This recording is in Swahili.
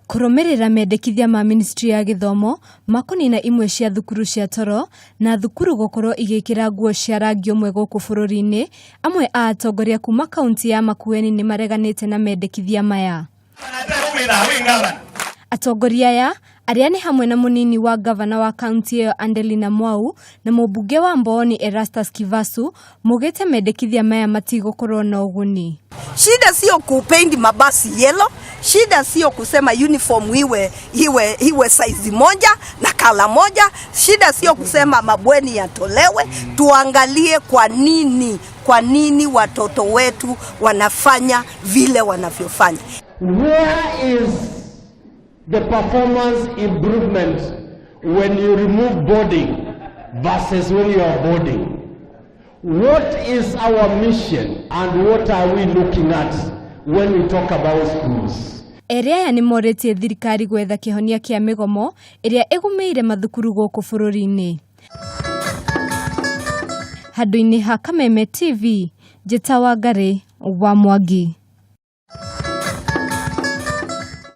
Kurumirira mendekithia ma ministry ya githomo makunina imwe cia thukuru cia toro na thukuru gukorwo igikira nguo cia rangi umwe guku bururi-ini. Amwe a atongoria kuuma kaunti ya Makueni nimareganite na mendekithia maya. Atongoria aya aria ni hamwe na munini wa gavana wa kaunti iyo Andelina Mwau na mubunge wa Mbooni Erastus Kivasu mugite mendekithia maya matigukorwo na uguni. Shida sio kupendi mabasi yellow, shida sio kusema uniform iwe size moja na kala moja, shida sio kusema mabweni yatolewe. Tuangalie kwa nini watoto wetu wanafanya vile wanavyofanya. Where is the performance improvement when you remove boarding versus when you are boarding? What is our mission and what are we looking at when we talk about schools? Eria ni moretie thirikari gwetha kihonia kia migomo iria igumeire mathukuru guku bururi-ini. Handu-ini ha Kameme TV, Jeta wa Ngari wa Mwangi.